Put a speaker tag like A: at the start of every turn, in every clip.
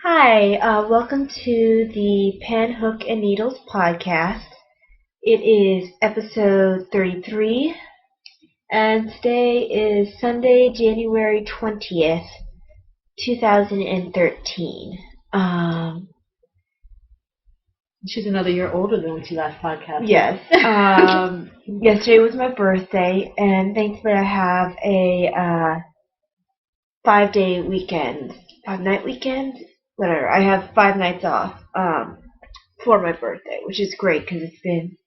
A: Hi, welcome to the Pen, Hook, and Needles podcast. It is episode 33, and today is Sunday, January 20th, 2013.
B: She's another year older than when she last podcasted.
A: Yes. Yesterday was my birthday, and thankfully I have a 5-day weekend, 5-night weekend, whatever. I have 5 nights off for my birthday, which is great because it's been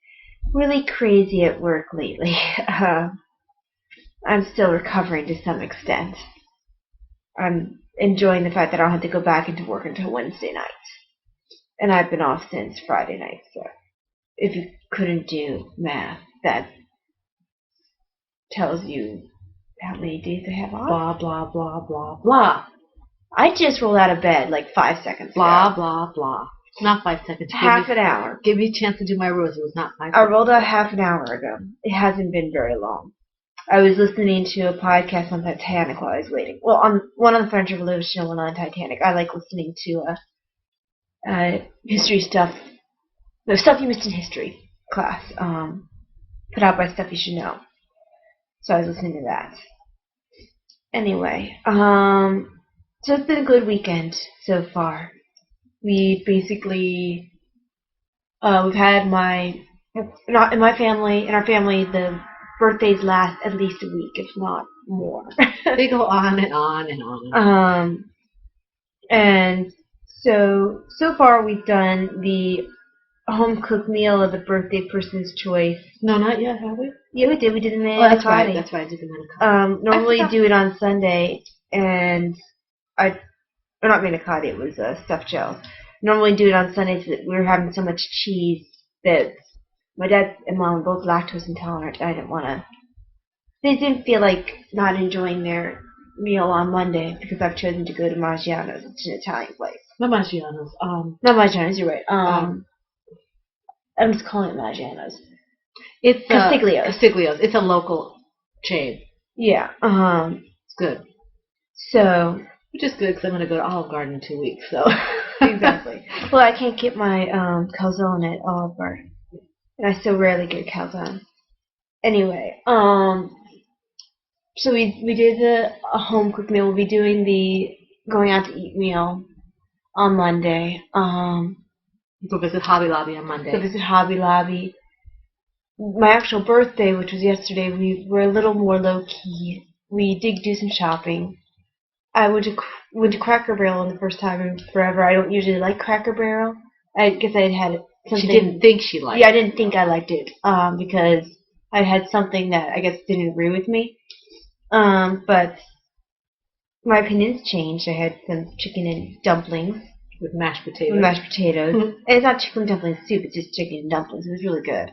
A: really crazy at work lately. I'm still recovering to some extent. I'm enjoying the fact that I don't have to go back into work until Wednesday night. And I've been off since Friday night, so if you couldn't do math, that tells you how many days I have off.
B: Blah, blah, blah, blah, blah.
A: I just rolled out of bed like 5 seconds ago.
B: Blah, blah, blah. Not 5 seconds.
A: Half an hour.
B: Give me a chance to do my rose. It was not 5 seconds.
A: I rolled out half an hour ago. It hasn't been very long. I was listening to a podcast on Titanic while I was waiting. Well, one on the French Revolution and one on Titanic. I like listening to history stuff. No, stuff you missed in history class. Put out by Stuff You Should Know. So I was listening to that. Anyway, so it's been a good weekend so far. We basically, we've had in our family, the birthdays last at least a week, if not more.
B: They go on and on and on.
A: And so far we've done the home cooked meal of the birthday person's choice.
B: No, not yet, have we?
A: Yeah, we did. We did the manicotti.
B: Oh, that's right. That's right. I did the manicotti.
A: Normally do it on Sunday, and or not manicotti. It was stuffed gel. Normally do it on Sundays, but we were having so much cheese that my dad and mom were both lactose intolerant. I didn't want to. They didn't feel like not enjoying their meal on Monday because I've chosen to go to Maggiano's. It's an Italian place.
B: Not Maggiano's.
A: Not Maggiano's. You're right. I'm just calling it Maggiano's.
B: It's
A: Castiglio's.
B: Castiglio's. It's a local chain.
A: Yeah.
B: It's good.
A: So.
B: Which is good because I'm going to go to Olive Garden in 2 weeks. So.
A: Exactly. Well, I can't get my calzone at Olive Garden, and I so rarely get calzone. Anyway, so we did the home cooked meal. We'll be doing the going out to eat meal on Monday.
B: Go visit Hobby Lobby on Monday.
A: Go visit Hobby Lobby. My actual birthday, which was yesterday, we were a little more low key. We did do some shopping. I went to Cracker Barrel the first time in forever. I don't usually like Cracker Barrel. I guess I'd had something.
B: She didn't think she liked it.
A: Yeah, I didn't think I liked it because I had something that I guess didn't agree with me. But my opinions changed. I had some chicken and dumplings.
B: With mashed potatoes.
A: And it's not chicken dumpling soup, it's just chicken and dumplings. It was really good.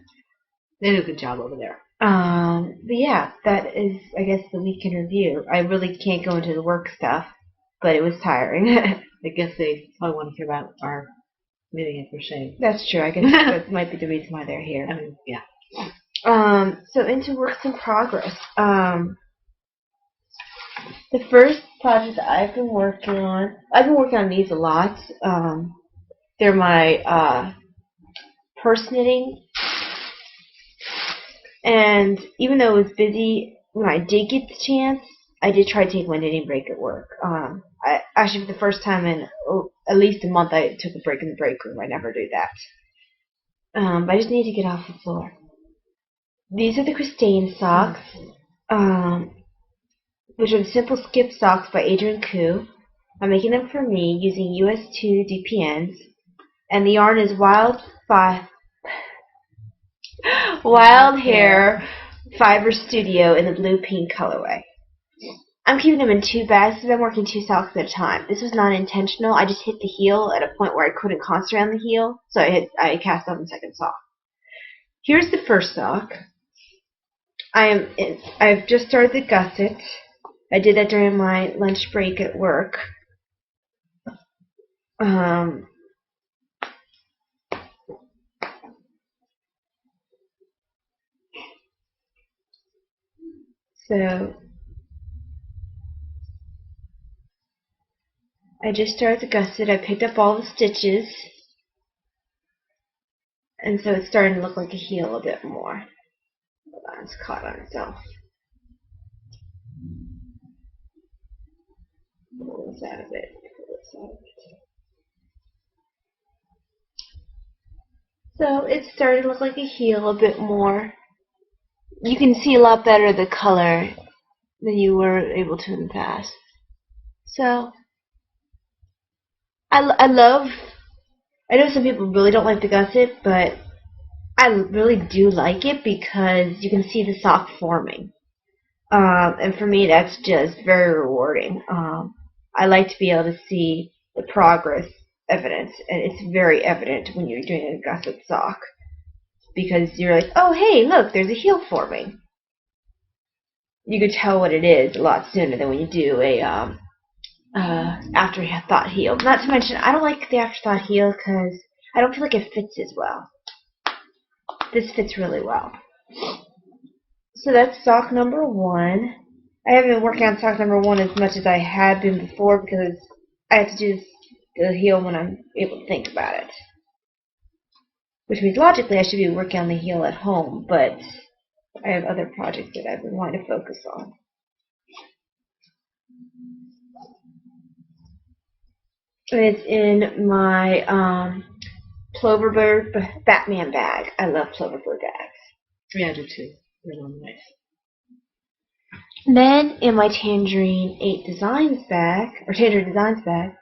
B: They did a good job over there.
A: But yeah, that is, I guess, the week in review. I really can't go into the work stuff, but it was tiring.
B: I guess they probably want to hear about our knitting and crocheting.
A: That's true. I guess that might be the reason why they're here.
B: I mean, yeah.
A: So into works in progress. The first project that I've been working on these a lot. They're my purse knitting. And even though it was busy, when I did get the chance, I did try to take my knitting break at work. Actually, for the first time in at least a month, I took a break in the break room. I never do that. But I just need to get off the floor. These are the Christine socks, which are the Simple Skip socks by Adrian Koo. I'm making them for me using US2 DPNs. And the yarn is Wild Hair Fiber Studio in the blue-pink colorway. I'm keeping them in 2 bags because I'm working 2 socks at a time. This was not intentional. I just hit the heel at a point where I couldn't concentrate on the heel, so I cast off the second sock. Here's the first sock. I've just started the gusset. I did that during my lunch break at work. So I just started to gusset. I picked up all the stitches. And so it's starting to look like a heel a bit more. Hold on, it's caught on itself. Pull this out of it. Pull this out of it. So it's starting to look like a heel a bit more. You can see a lot better the color than you were able to in the past. So I love. I know some people really don't like the gusset, but I really do like it because you can see the sock forming. And for me, that's just very rewarding. I like to be able to see the progress evidence, and it's very evident when you're doing a gusset sock because you're like, oh, hey, look, there's a heel forming. You could tell what it is a lot sooner than when you do a afterthought heel. Not to mention, I don't like the afterthought heel because I don't feel like it fits as well. This fits really well. So that's sock number 1. I haven't been working on sock number 1 as much as I had been before because I have to do the heel when I'm able to think about it. Which means logically I should be working on the heel at home, but I have other projects that I've been wanting to focus on. And it's in my Ploverbird Batman bag. I love Ploverbird bags.
B: Yeah, I do too. They're really nice.
A: Then in my Tangerine 8 Designs bag, or Tangerine Designs bag,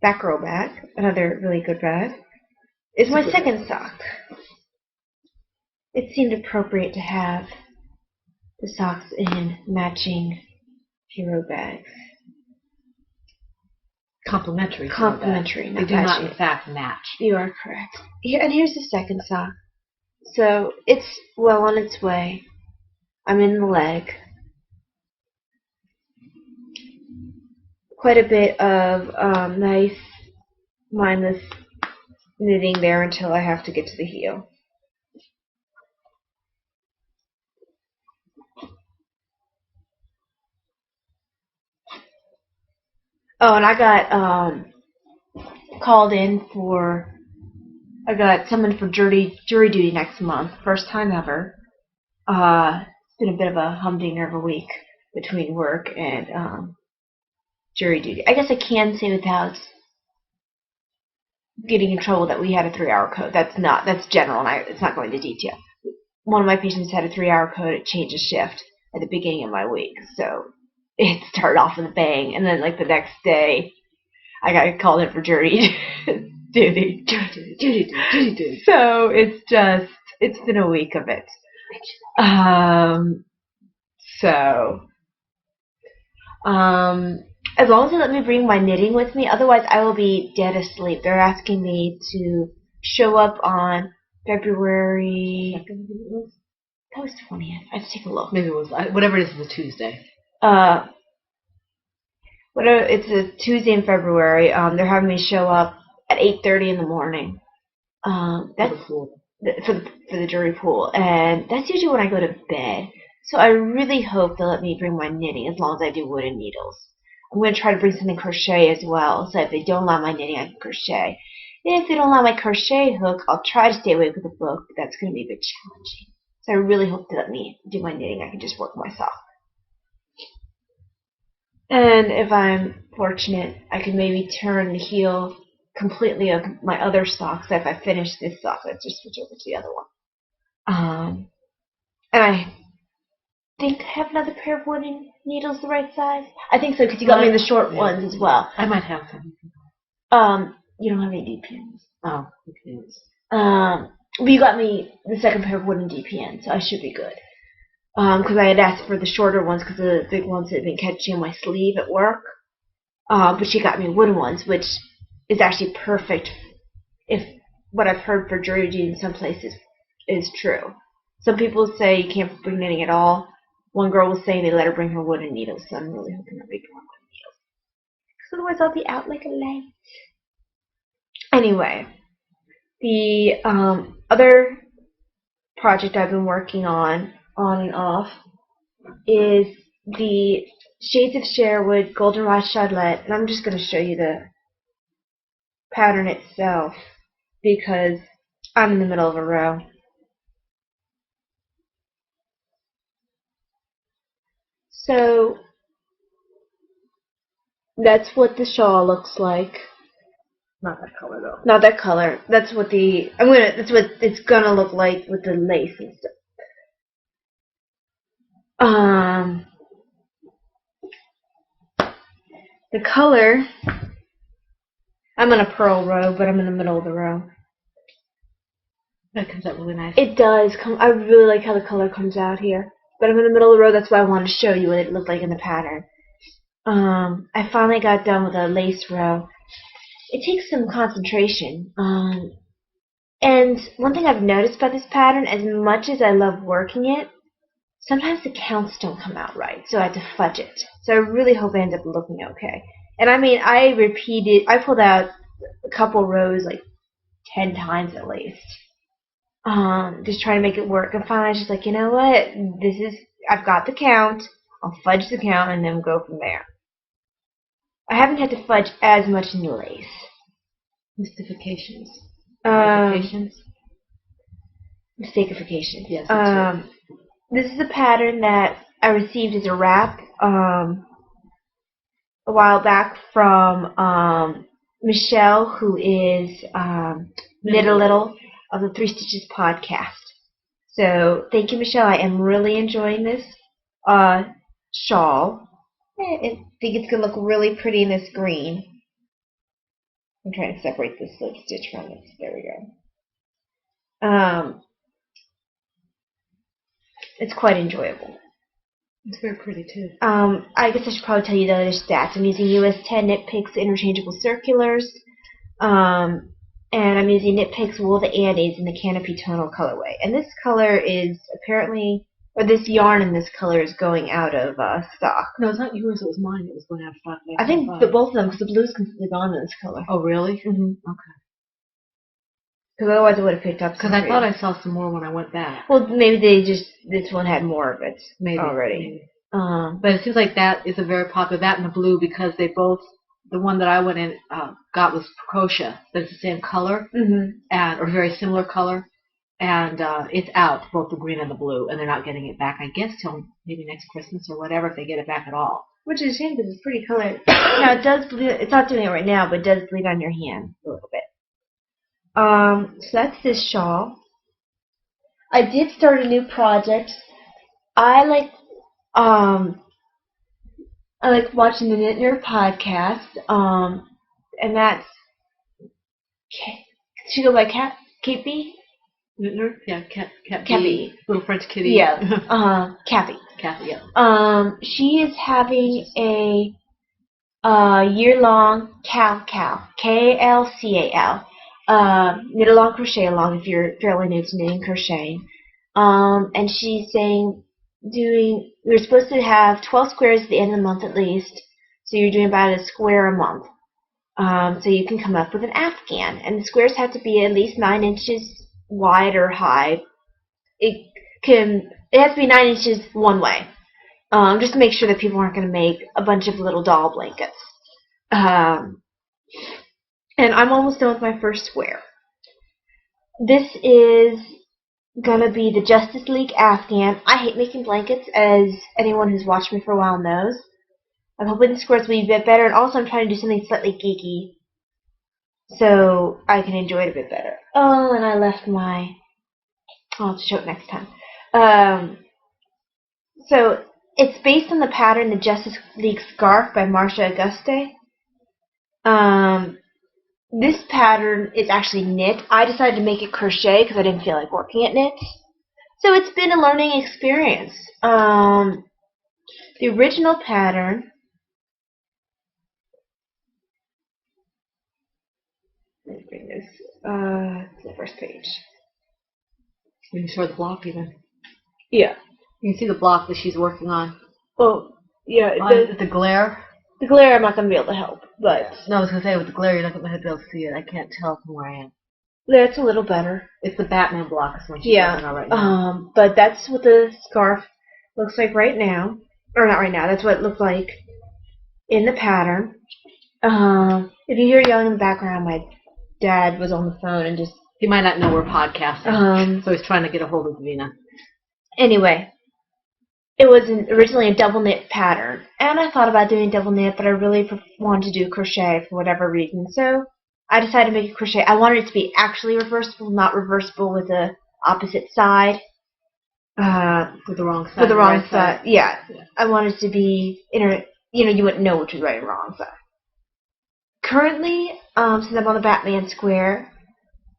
A: back row bag, another really good bag, is my second sock. It seemed appropriate to have the socks in matching hero bags.
B: Complementary.
A: Complementary.
B: They do not, in fact, match.
A: You are correct. Here, and here's the second sock. So it's well on its way. I'm in the leg. Quite a bit of nice, mindless knitting there until I have to get to the heel. Oh, and I got called in for. I got summoned for jury duty next month. First time ever. It's been a bit of a humdinger of a week between work and jury duty. I guess I can say without getting in trouble that we had a 3-hour code. That's general, and it's not going into detail. One of my patients had a 3-hour code. It changed a shift at the beginning of my week, so it started off with a bang. And then, like the next day, I got called in for jury duty. So it's been a week of it. As long as they let me bring my knitting with me, otherwise I will be dead asleep. They're asking me to show up on February. That was 20th. I have to take a look.
B: Maybe it was whatever it is, it's a Tuesday.
A: Whatever. It's a Tuesday in February. They're having me show up at 8:30 in the morning. That's for the jury pool, and that's usually when I go to bed. So I really hope they'll let me bring my knitting as long as I do wooden needles. I'm going to try to bring something crochet as well, so if they don't allow my knitting, I can crochet. And if they don't allow my crochet hook, I'll try to stay away with the book, but that's going to be a bit challenging. So I really hope they let me do my knitting. I can just work my sock. And if I'm fortunate, I can maybe turn the heel completely of my other sock, so if I finish this sock, I'll just switch over to the other one. And I think I have another pair of wooden needles the right size. I think so, because you got me the short ones as well.
B: I might have some.
A: You don't have any DPNs.
B: Oh, okay.
A: But you got me the second pair of wooden DPNs, so I should be good. Because I had asked for the shorter ones because the big ones had been catching on my sleeve at work. But she got me wooden ones, which is actually perfect if what I've heard for jury duty in some places is true. Some people say you can't bring knitting at all. One girl was saying they let her bring her wooden needles, so I'm really hoping that we can wooden needles. Because otherwise I'll be out like a light. Anyway, the other project I've been working on and off, is the Shades of Sherwood Goldenrod Chaudlet, and I'm just going to show you the pattern itself because I'm in the middle of a row. So that's what the shawl looks like.
B: Not that color though.
A: Not that color. That's what that's what it's gonna look like with the lace and stuff. The color, I'm on a pearl row, but I'm in the middle of the row.
B: That comes out really nice.
A: It does come. I really like how the color comes out here. But I'm in the middle of the row. That's why I wanted to show you what it looked like in the pattern. I finally got done with a lace row. It takes some concentration. And one thing I've noticed about this pattern, as much as I love working it, sometimes the counts don't come out right, so I have to fudge it. So I really hope it ends up looking okay. And I mean, I pulled out a couple rows like 10 times at least. Just trying to make it work. And finally I was just like, you know what? I've got the count. I'll fudge the count and then go from there. I haven't had to fudge as much in the lace.
B: Mystifications.
A: Mistakifications.
B: Yes, that's right.
A: This is a pattern that I received as a wrap a while back from Michelle, who is Knit a Little of the 3 Stitches podcast. So thank you, Michelle. I am really enjoying this shawl. I think it's going to look really pretty in this green. I'm trying to separate this slip stitch from it. There we go. It's quite enjoyable.
B: It's very pretty too.
A: I guess I should probably tell you the other stats. I'm using US 10 Knit Picks interchangeable circulars. And I'm using Knit Picks Wool the Andes in the Canopy Tonal colorway. And this color is apparently, or this yarn in this color is going out of stock.
B: No, it's not yours. It was mine. It was going out of stock.
A: I think both of them, because the blue's completely gone in this color.
B: Oh, really?
A: Mm-hmm.
B: Okay.
A: Because otherwise I would have picked up some.
B: Because I thought I saw some more when I went back.
A: Well, maybe this one had more of it already.
B: Maybe. But it seems like that is a very popular, that and the blue, because they both, the one that I went in got was Preciosa, but it's the same color, or very similar color, and it's out, both the green and the blue, and they're not getting it back, I guess, till maybe next Christmas or whatever, if they get it back at all.
A: Which is a shame, because it's pretty color. Now, it does bleed, it's not doing it right now, but it does bleed on your hand a little bit. So that's this shawl. I did start a new project. I like watching the Knit Nerd podcast, and that's, she go by Kate B?
B: Knit Nerd? Yeah, Cat
A: B.
B: Little French kitty.
A: Yeah, Kathy.
B: Kathy, yeah.
A: She is having a year-long KLCAL, knit along, crochet along if you're fairly new to knitting crocheting. And she's saying we're supposed to have 12 squares at the end of the month at least, so you're doing about a square a month. So you can come up with an Afghan, and the squares have to be at least 9 inches wide or high. It has to be 9 inches one way, just to make sure that people aren't going to make a bunch of little doll blankets. And I'm almost done with my first square. This is gonna be the Justice League Afghan. I hate making blankets, as anyone who's watched me for a while knows. I'm hoping the squares will be a bit better, and also I'm trying to do something slightly geeky so I can enjoy it a bit better. Oh, and I left my... I'll have to show it next time. So it's based on the pattern The Justice League Scarf by Marcia Auguste. This pattern is actually knit. I decided to make it crochet because I didn't feel like working at knits. So it's been a learning experience. The original pattern, let me bring this to the first page.
B: You can show the block even.
A: Yeah.
B: You can see the block that she's working on.
A: Oh, yeah.
B: The glare.
A: The glare I'm not going to be able to help, but...
B: No, I was going to say, with the glare, you're not going to be able to see it. I can't tell from where I am.
A: That's a little better.
B: It's the Batman block is what she's working on right now.
A: But that's what the scarf looks like right now. Or not right now, that's what it looked like in the pattern. If you hear yelling in the background, my dad was on the phone and just...
B: He might not know we're podcasting, so he's trying to get a hold of Davina.
A: Anyway, it was originally a double knit pattern, and I thought about doing double knit, but I really wanted to do crochet for whatever reason, so I decided to make a crochet. I wanted it to be actually reversible, not reversible with the opposite side.
B: With the wrong side.
A: With the wrong side. Yeah. I wanted it to be, you wouldn't know which was right and wrong side. Currently, since I'm on the Batman square,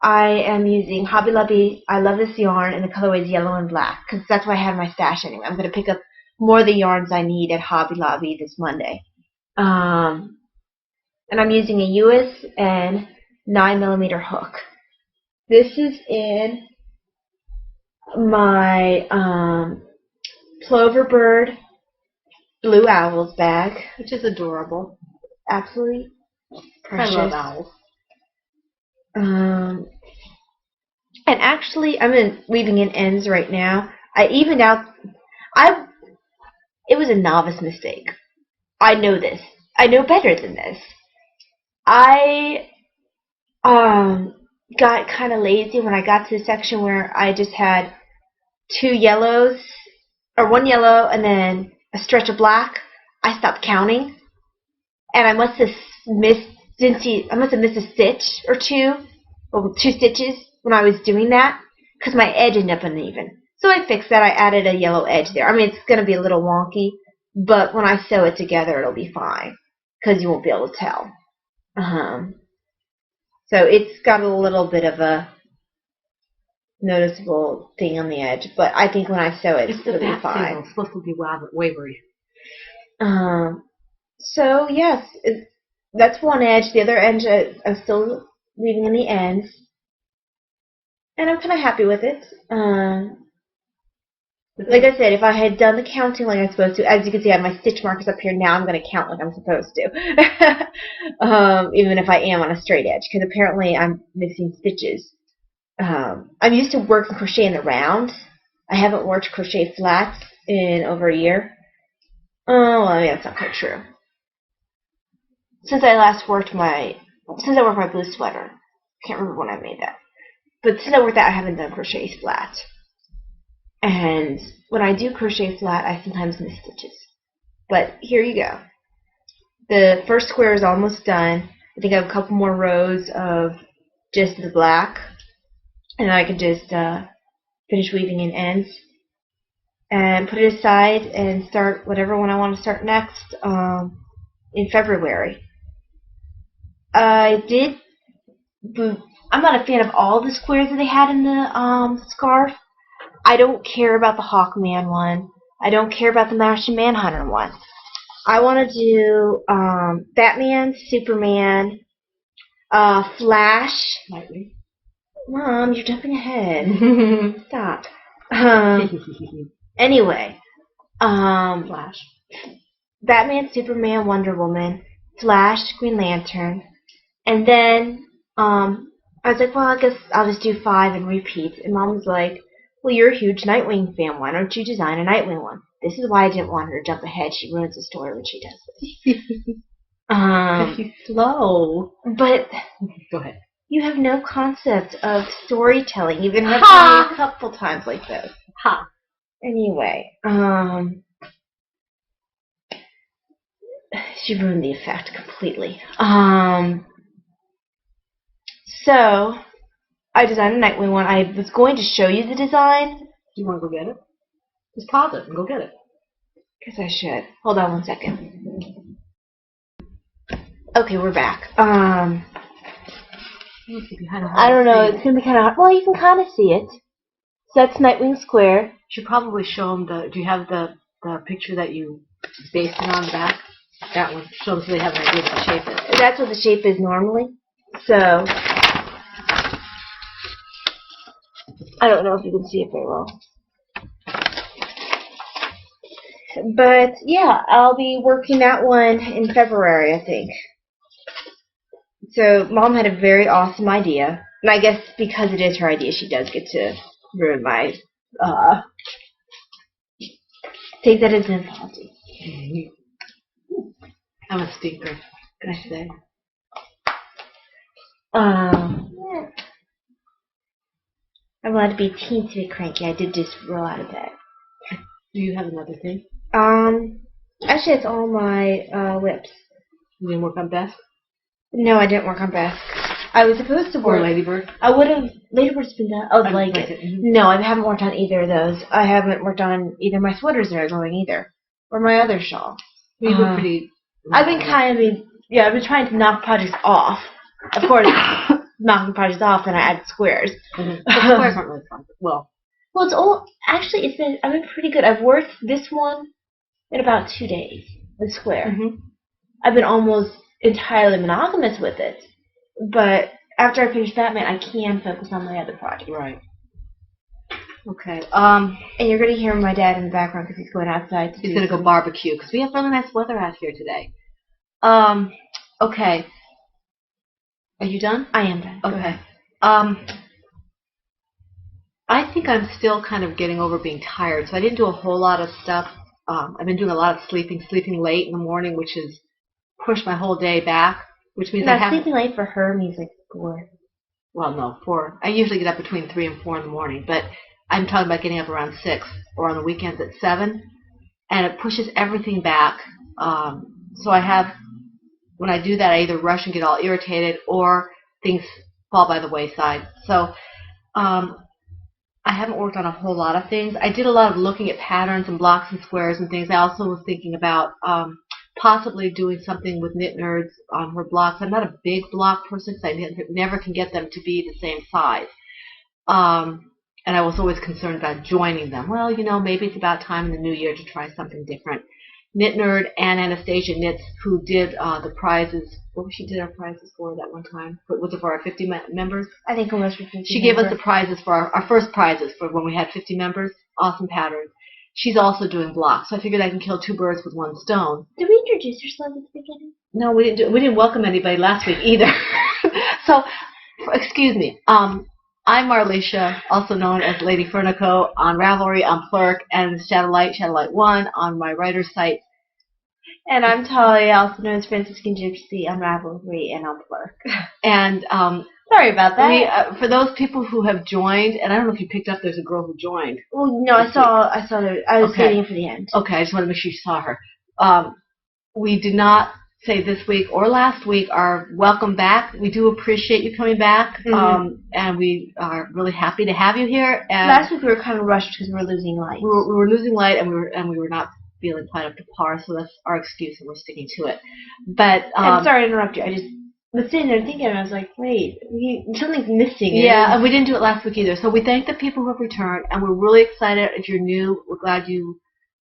A: I am using Hobby Lobby. I love this yarn, and the colorway is yellow and black, because that's why I have my stash anyway. I'm going to pick up more of the yarns I need at Hobby Lobby this Monday. And I'm using a USN 9mm hook. This is in my Ploverbird Blue Owls bag,
B: which is adorable.
A: Absolutely precious.
B: I love owls.
A: And actually, I'm weaving in ends right now. I evened out. It was a novice mistake. I know this. I know better than this. I got kind of lazy when I got to the section where I just had 2 yellows, or 1 yellow and then a stretch of black. I stopped counting, and I must have missed a stitch or 2, or 2 stitches when I was doing that, because my edge ended up uneven. So I fixed that. I added a yellow edge there. I mean, it's going to be a little wonky, but when I sew it together, it'll be fine, because you won't be able to tell. So it's got a little bit of a noticeable thing on the edge, but I think when I sew it, it'll be fine.
B: It's supposed to be wavery.
A: So yes, that's one edge. The other edge, I'm still leaving in the ends, and I'm kind of happy with it. Like I said, if I had done the counting like I'm supposed to, as you can see, I have my stitch markers up here. Now I'm going to count like I'm supposed to, even if I am on a straight edge, because apparently I'm missing stitches. I'm used to working crochet in the round. I haven't worked crochet flats in over a year. Oh, well, yeah, that's not quite true. Since I worked my blue sweater. I can't remember when I made that. But since I worked that, I haven't done crochet flat. And when I do crochet flat, I sometimes miss stitches. But here you go. The first square is almost done. I think I have a couple more rows of just the black. And I can just finish weaving in ends. And put it aside and start whatever one I want to start next in February. I'm not a fan of all the squares that they had in the scarf. I don't care about the Hawkman one. I don't care about the Martian Manhunter one. I want to do Batman, Superman, Flash.
B: Lightly.
A: Mom, you're jumping ahead. Stop. Anyway,
B: Flash.
A: Batman, Superman, Wonder Woman, Flash, Green Lantern, and then I was like, well, I guess I'll just do 5 and repeat. And Mom was like, well, you're a huge Nightwing fan. Why don't you design a Nightwing one? This is why I didn't want her to jump ahead. She ruins the story when she does this.
B: She's slow.
A: But
B: go ahead.
A: You have no concept of storytelling. You've been me a couple times like this.
B: Ha.
A: Anyway, she ruined the effect completely. So I designed a Nightwing one. I was going to show you the design.
B: Do you want to go get it? Just pause it and go get it.
A: Guess I should. Hold on one second. Okay, we're back. I don't know. It's gonna be kind of hard. Well, you can kind of see it. So that's Nightwing Square.
B: You should probably show them the. Do you have the picture that you based it on the back? That one. Show them so they have an idea what the shape is.
A: That's what the shape is normally. So I don't know if you can see it very well. But yeah, I'll be working that one in February, I think. So Mom had a very awesome idea, and I guess because it is her idea, she does get to ruin my. Take that as an apology.
B: I'm a stinker, can I say?
A: I'm allowed to be teensy cranky. I did just roll out of bed.
B: Do you have another thing?
A: Actually, it's all my whips.
B: You didn't work on Beth?
A: No, I didn't work on Beth. I was supposed to work.
B: Or Ladybird?
A: I would have. Ladybird's been done. Oh, the blanket. No, I haven't worked on either of those. I haven't worked on either my sweaters that are going either, or my other shawl.
B: You were pretty.
A: I've been I've been trying to knock projects off. Of course, knocking projects off, and I add squares.
B: Mm-hmm. Squares aren't really fun. Well,
A: it's all actually. I've been pretty good. I've worked this one in about 2 days. The square.
B: Mm-hmm.
A: I've been almost entirely monogamous with it, but after I finish Batman, I can focus on my other project.
B: Right. Okay.
A: And you're gonna hear my dad in the background because he's going outside.
B: He's gonna go barbecue because we have really nice weather out here today. Okay. Are you done?
A: I am done.
B: Okay. I think I'm still kind of getting over being tired, so I didn't do a whole lot of stuff. I've been doing a lot of sleeping late in the morning, which has pushed my whole day back, which means
A: sleeping late for her means like 4.
B: Well, no, 4. I usually get up between 3 and 4 in the morning, but I'm talking about getting up around 6 or on the weekends at 7, and it pushes everything back. So when I do that, I either rush and get all irritated or things fall by the wayside. So I haven't worked on a whole lot of things. I did a lot of looking at patterns and blocks and squares and things. I also was thinking about possibly doing something with Knit Nerds on her blocks. I'm not a big block person because I never can get them to be the same size. And I was always concerned about joining them. Well, maybe it's about time in the new year to try something different. Knit Nerd and Anastasia Knits, who did the prizes. What she did our prizes for that one time? Was it for our 50 members?
A: I think almost for 50
B: She gave us the prizes for our first prizes for when we had 50 members. Awesome patterns. She's also doing blocks, so I figured I can kill 2 birds with 1 stone.
A: Did we introduce ourselves at the beginning?
B: No, we didn't welcome anybody last week either. So, excuse me. I'm Marlisha, also known as Lady Fernico on Ravelry, on Plurk, and Shadowlight 1 on my writer's site.
A: And I'm Talia, also known as Franciscan Gypsy on Ravelry and on Plurk.
B: And
A: sorry about that.
B: For those people who have joined, and I don't know if you picked up, there's a girl who joined.
A: Well, no, I saw her. I was waiting for the end.
B: Okay, I just want to make sure you saw her. We did not say this week or last week are welcome back. We do appreciate you coming back, and we are really happy to have you here. And
A: last week we were kind of rushed because we were losing light.
B: We were losing light, and we were not feeling quite up to par, so that's our excuse, and we're sticking to it. But
A: I'm sorry to interrupt you. I just was sitting there thinking, and I was like, wait, something's missing.
B: Yeah, and we didn't do it last week either. So we thank the people who have returned, and we're really excited. If you're new, we're glad you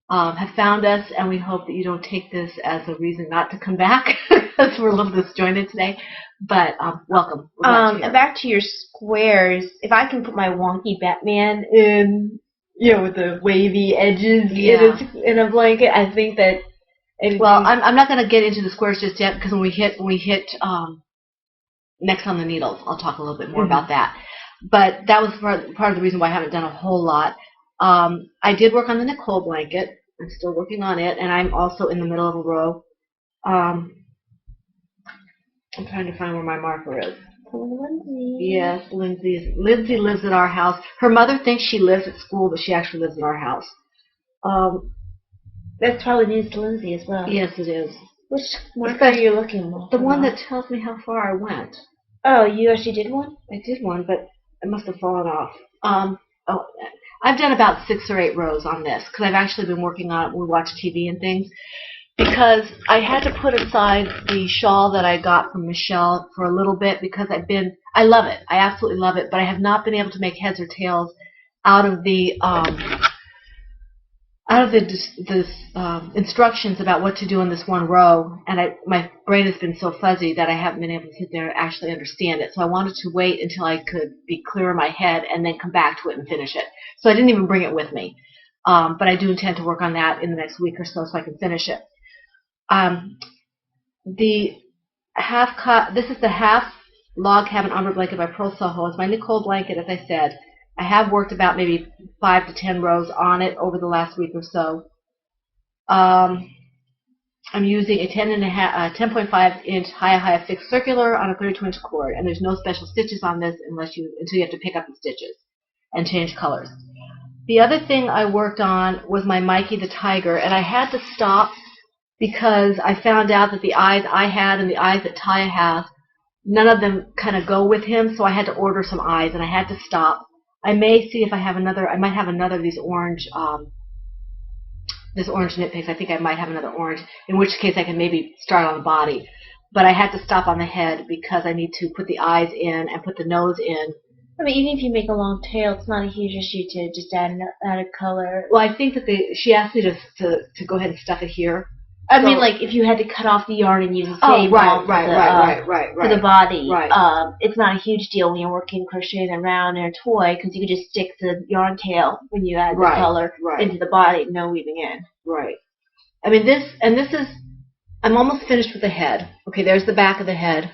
B: have found us, and we hope that you don't take this as a reason not to come back, because we're a little disjointed today. But welcome.
A: And back to your squares. If I can put my wonky Batman in, with the wavy edges in a blanket, I think that.
B: Well, I'm not going to get into the squares just yet, because when we hit next on the needles, I'll talk a little bit more about that. But that was part of the reason why I haven't done a whole lot. I did work on the Nicole blanket. I'm still working on it, and I'm also in the middle of a row. I'm trying to find where my marker is.
A: Lindsay.
B: Yes, Lindsay lives at our house. Her mother thinks she lives at school, but she actually lives at our house.
A: That's probably news to Lindsay as well.
B: Yes, it is.
A: Which marker are you looking for?
B: The one that tells me how far I went.
A: Oh, you actually did one?
B: I did one, but it must have fallen off. I've done about 6 or 8 rows on this, because I've actually been working on it when we watch TV and things, because I had to put aside the shawl that I got from Michelle for a little bit, because I love it. I absolutely love it, but I have not been able to make heads or tails out of the instructions about what to do in this one row, and my brain has been so fuzzy that I haven't been able to sit there and actually understand it. So I wanted to wait until I could be clear in my head and then come back to it and finish it. So I didn't even bring it with me. But I do intend to work on that in the next week or so I can finish it. This is the half log cabin umber blanket by Pearl Soho. It's my Nicole blanket, as I said. I have worked about maybe 5 to 10 rows on it over the last week or so. I'm using a 10.5-inch high fixed circular on a 32-inch cord, and there's no special stitches on this until you have to pick up the stitches and change colors. The other thing I worked on was my Mikey the Tiger, and I had to stop because I found out that the eyes I had and the eyes that Taya has, none of them kind of go with him, so I had to order some eyes, and I had to stop. I may see if I have another. I might have another of these orange. This orange knit picks. I think I might have another orange, in which case I can maybe start on the body. But I had to stop on the head because I need to put the eyes in and put the nose in.
A: I mean, even if you make a long tail, it's not a huge issue to just add a color.
B: Well, I think that she asked me to go ahead and stuff it here.
A: I mean, like, if you had to cut off the yarn and use the same
B: for
A: the body,
B: right.
A: It's not a huge deal when you're working crocheting around in a toy because you can just stick the yarn tail when you add the color into the body, no weaving in.
B: Right. I mean, this is, I'm almost finished with the head. Okay, there's the back of the head.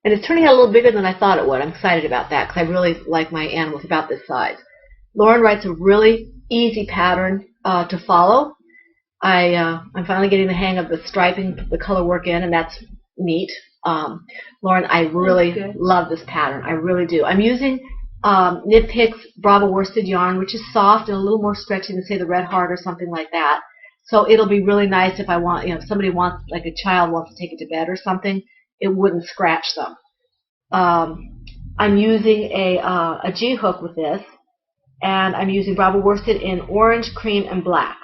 B: And it's turning out a little bigger than I thought it would. I'm excited about that because I really like my animals about this size. Lauren writes a really easy pattern to follow. I'm finally getting the hang of the striping, the color work in, and that's neat. Lauren, I really love this pattern. I really do. I'm using Knit Picks Bravo worsted yarn, which is soft and a little more stretchy than, say, the Red Heart or something like that. So it'll be really nice if I want, if somebody wants, like a child wants to take it to bed or something, it wouldn't scratch them. I'm using a G hook with this, and I'm using Bravo worsted in orange, cream, and black.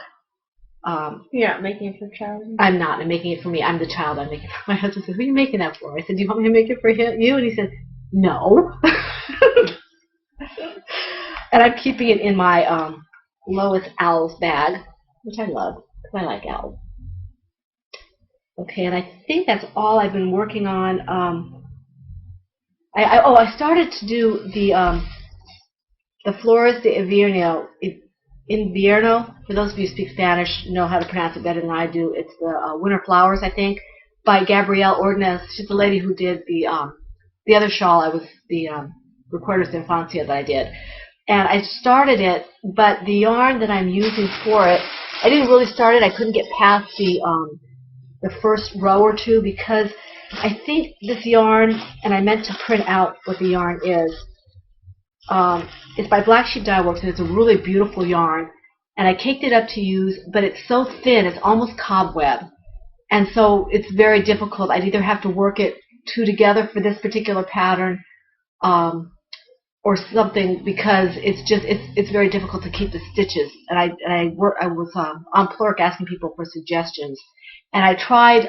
A: You're not making it for a child?
B: I'm not. I'm making it for me. I'm the child. I'm making it for my husband. Said, "Who are you making that for?" I said, "Do you want me to make it for you?" And he said, "No." And I'm keeping it in my Lois Owls bag, which I love because I like owls. Okay, and I think that's all I've been working on. I started to do the Flores de Invierno. For those of you who speak Spanish, know how to pronounce it better than I do. It's the Winter Flowers, I think, by Gabrielle Ordonez. She's the lady who did the other shawl. I was the Recuerdos de Infancia that I did. And I started it, but the yarn that I'm using for it, I didn't really start it. I couldn't get past the first row or two because I think this yarn, and I meant to print out what the yarn is. It's by Black Sheep Dye Works, and it's a really beautiful yarn. And I caked it up to use, but it's so thin, it's almost cobweb. And so it's very difficult. I'd either have to work it two together for this particular pattern, or something, because it's very difficult to keep the stitches. And I was on Plurk asking people for suggestions, and I tried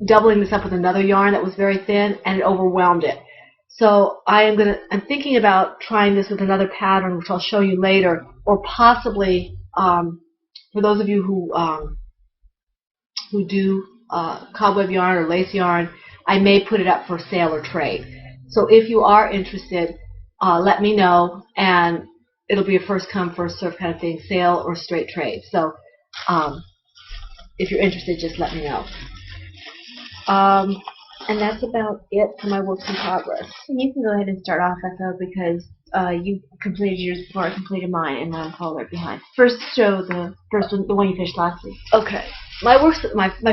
B: doubling this up with another yarn that was very thin, and it overwhelmed it. So I'm thinking about trying this with another pattern, which I'll show you later, or possibly for those of you who do cobweb yarn or lace yarn, I may put it up for sale or trade. So if you are interested, let me know, and it'll be a first come, first serve kind of thing, sale or straight trade. So if you're interested, just let me know. And that's about it for my works in progress.
A: And you can go ahead and start off, Echo, because you completed yours before I completed mine, and I'm following right behind. First, show the one you finished last week.
B: Okay. My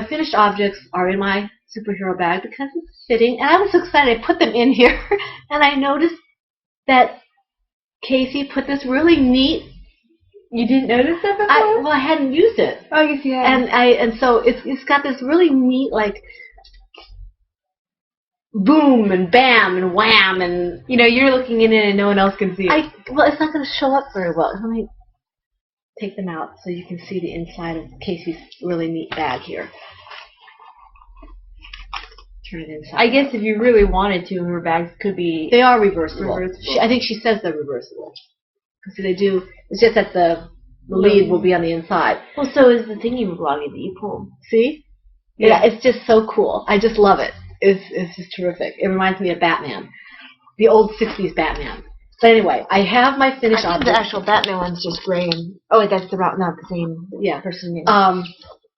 B: finished objects are in my superhero bag because it's fitting, and I was so excited. I put them in here, and I noticed that Casey put this really neat.
A: You didn't notice that before?
B: Well, I hadn't used it.
A: Oh, yes, you had.
B: And so it's got this really neat, like, boom and bam and wham, and
A: you're looking in it and no one else can see it.
B: Well, it's not going to show up very well. Let me take them out so you can see the inside of Casey's really neat bag here. Turn it inside.
A: I guess if you really wanted to, her bags could be.
B: They are reversible. I think she says they're reversible. So they do. It's just that the lead will be on the inside.
A: Well, so is the thingy bloggy that you pull.
B: See? Yeah, it's just so cool. I just love it. It's just terrific. It reminds me of Batman, the old 60s Batman. But anyway, I have my finished object.
A: The actual Batman one's just gray and that's not the same person.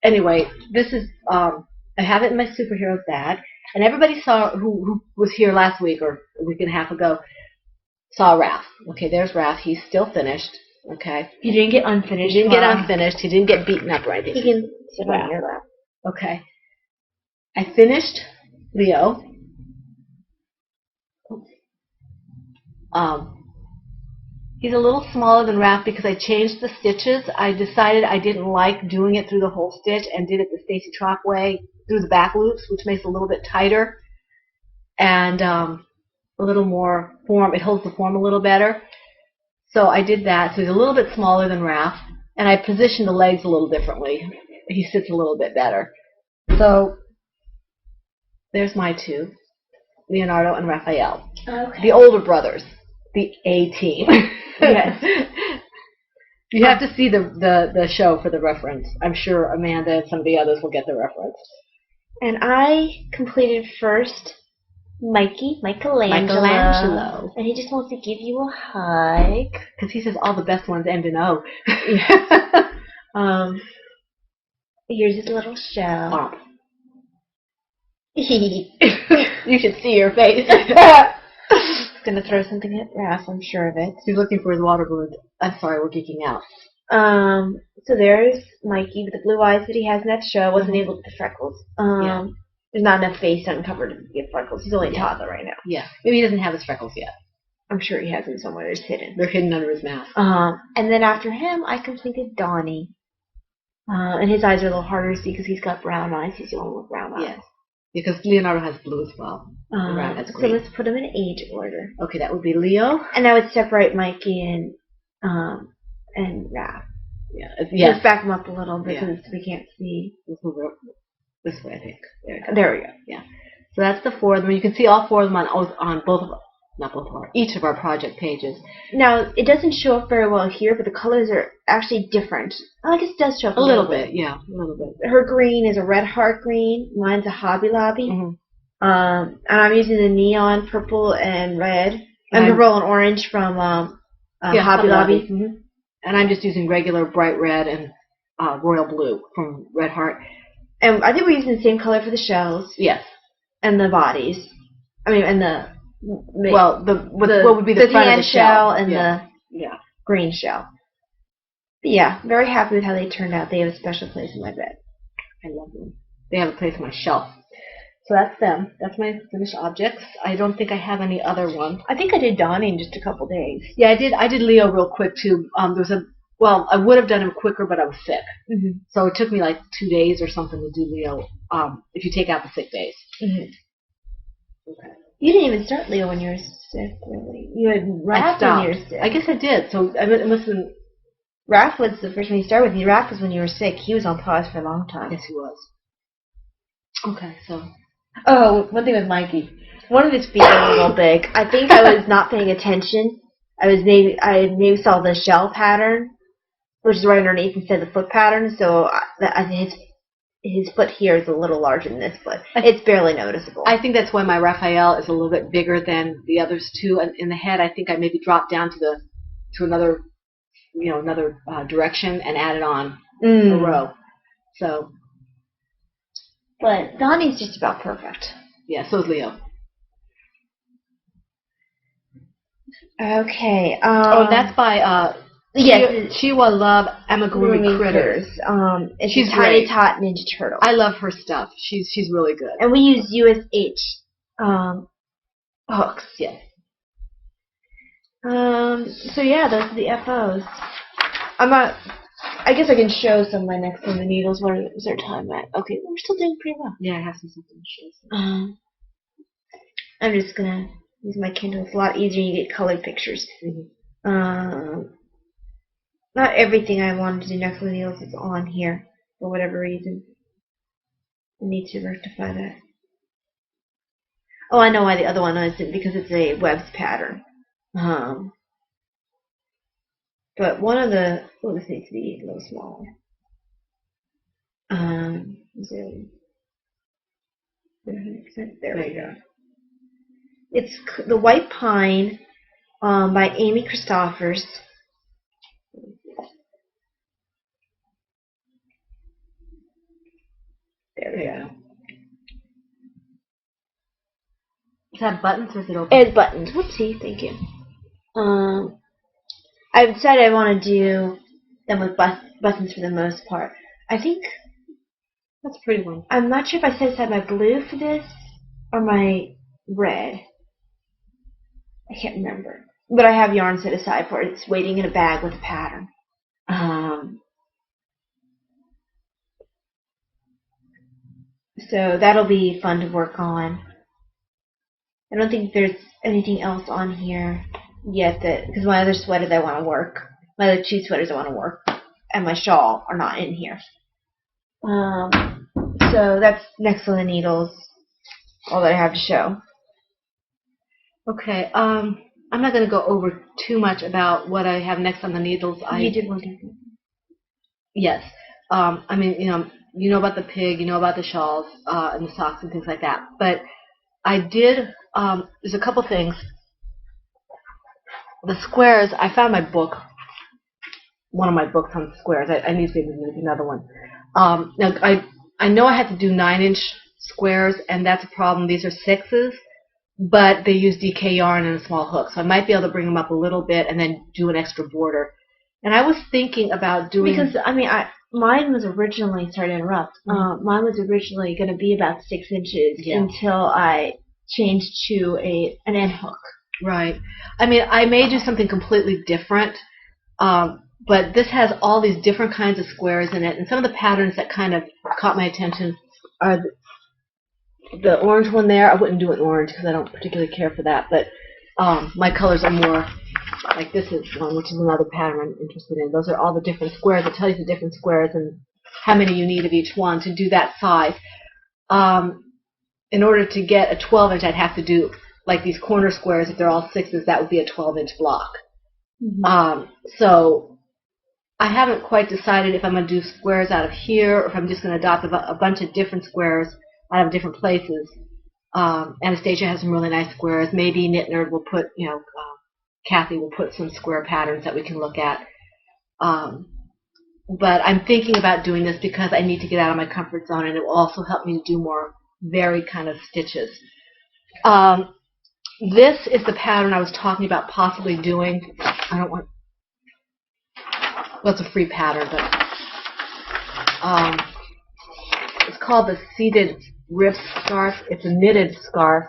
B: Anyway, this is I have it in my superheroes bag, and everybody saw who was here last week or a week and a half ago saw Raph. Okay, there's Raph. He's still finished. Okay.
A: He didn't get unfinished.
B: He didn't get unfinished. He didn't get beaten up or anything.
A: He can sit on your lap.
B: Okay. I finished Leo. He's a little smaller than Raph because I changed the stitches. I decided I didn't like doing it through the whole stitch and did it the Stacy Trock way through the back loops, which makes it a little bit tighter and a little more form. It holds the form a little better. So I did that. So he's a little bit smaller than Raph, and I positioned the legs a little differently. He sits a little bit better. So there's my two, Leonardo and Raphael.
A: Okay.
B: The older brothers, the A-team.
A: Yes.
B: You have to see the show for the reference. I'm sure Amanda and some of the others will get the reference.
A: And I completed first Michelangelo. And he just wants to give you a hug.
B: Because he says all the best ones end in O.
A: Here's his little shell.
B: You should see your face.
A: Gonna throw something at Raph, I'm sure of it.
B: He's looking for his water balloon. I'm sorry, we're geeking out.
A: So there's Mikey with the blue eyes that he has in that show. Wasn't able to get the freckles. There's not enough face uncovered to get freckles. He's only a toddler right now.
B: Yeah. Maybe he doesn't have his freckles yet.
A: I'm sure he has them somewhere. They're hidden.
B: They're hidden under his mask.
A: And then after him, I completed Donnie. And his eyes are a little harder to see because he's got brown eyes. He's the only one with brown eyes.
B: Yes. Because Leonardo has blue as well.
A: So let's put them in age order.
B: Okay, that would be Leo.
A: And I would separate Mikey and Raph.
B: Yeah.
A: Just back them up a little because we can't see.
B: This way, I think.
A: There we go.
B: Yeah. So that's the four of them. You can see all four of them on both of each of our project pages.
A: Now, it doesn't show up very well here, but the colors are actually different. I guess it does show up
B: a little bit. Yeah, a little bit.
A: Her green is a red heart green. Mine's a Hobby Lobby. And I'm using the neon purple and red. And purple and orange from Hobby Lobby.
B: And I'm just using regular bright red and royal blue from Red Heart.
A: And I think we're using the same color for the shells.
B: Yes.
A: And the bodies. I mean, and the...
B: Well, what would be the front of the shell
A: and the green shell. But yeah, very happy with how they turned out. They have a special place in my bed.
B: I love them. They have a place on my shelf. So that's them. That's my finished objects. I don't think I have any other ones.
A: I think I did Donnie in just a couple days.
B: Yeah, I did Leo real quick too. I would have done him quicker, but I was sick. So it took me like 2 days or something to do Leo. If you take out the sick days.
A: Okay. You didn't even start Leo when you were sick, really. You had Raph when you were sick.
B: I guess I did. So it must have been...
A: Raph was the first one you started with. Raph was when you were sick. He was on pause for a long time.
B: Yes, he was. Okay, so...
A: Oh, one thing with Mikey. One of his feet was a little big. I think I was not paying attention. I maybe saw the shell pattern, which is right underneath instead of the foot pattern. So I think his foot here is a little larger than this foot. It's barely noticeable.
B: I think that's why my Raphael is a little bit bigger than the others too. And in the head, I think I maybe dropped down to another direction and added on a row. So.
A: But Donnie's just about perfect.
B: Yeah, so is Leo.
A: Okay.
B: That's by She Will Love Amigurumi Critters.
A: She's Tiny Tot Ninja Turtle.
B: I love her stuff. She's really good.
A: And we use USH hooks.
B: Yeah.
A: So yeah, those are the FOs. I guess I can show some of my next on the needles. What is our time at? Okay, we're still doing pretty well.
B: Yeah, I have something to show.
A: I'm just gonna use my Kindle. It's a lot easier. You get colored pictures. Not everything I wanted to do next on the needles is on here for whatever reason. I need to rectify that. Oh, I know why the other one isn't, because it's a webs pattern. But one of the... Oh, this needs to be a little smaller. There we go. It's The White Pine by Amy Christophers. There we go.
B: Does it have buttons or is it open?
A: It has buttons. Whoopsie, thank you. I've decided I want to do them with buttons for the most part. I think
B: That's a pretty one.
A: I'm not sure if I set aside my blue for this or my red. I can't remember. But I have yarn set aside for it. It's waiting in a bag with a pattern. So that'll be fun to work on. I don't think there's anything else on here yet because my other sweater that I want to work, my other two sweaters I want to work, and my shawl are not in here. So that's next on the needles, all that I have to show.
B: Okay. I'm not going to go over too much about what I have next on the needles.
A: You did one thing.
B: Yes. I mean, you know about the pig, you know about the shawls and the socks and things like that. But I did. There's a couple things. The squares. I found my book. One of my books on squares. I need to make another one. Now I know I had to do 9-inch squares, and that's a problem. These are 6s, but they use DK yarn and a small hook, so I might be able to bring them up a little bit and then do an extra border. And I was thinking about doing
A: because mine was originally, sorry to interrupt. Mine was originally going to be about 6 inches until I changed to an end hook.
B: Right. I mean, I may do something completely different. But this has all these different kinds of squares in it, and some of the patterns that kind of caught my attention are the orange one there. I wouldn't do it in orange because I don't particularly care for that, but my colors are more like this is one, which is another pattern I'm interested in. Those are all the different squares. It tells you the different squares and how many you need of each one to do that size. In order to get a 12-inch, I'd have to do, like these corner squares, if they're all 6s, that would be a 12-inch block. So I haven't quite decided if I'm going to do squares out of here or if I'm just going to adopt a bunch of different squares out of different places. Anastasia has some really nice squares. Maybe Knit Nerd will put, Kathy will put some square patterns that we can look at. But I'm thinking about doing this because I need to get out of my comfort zone, and it will also help me to do more varied kind of stitches. This is the pattern I was talking about possibly doing. I don't want... Well, it's a free pattern, but it's called the Seated Rift Scarf. It's a knitted scarf,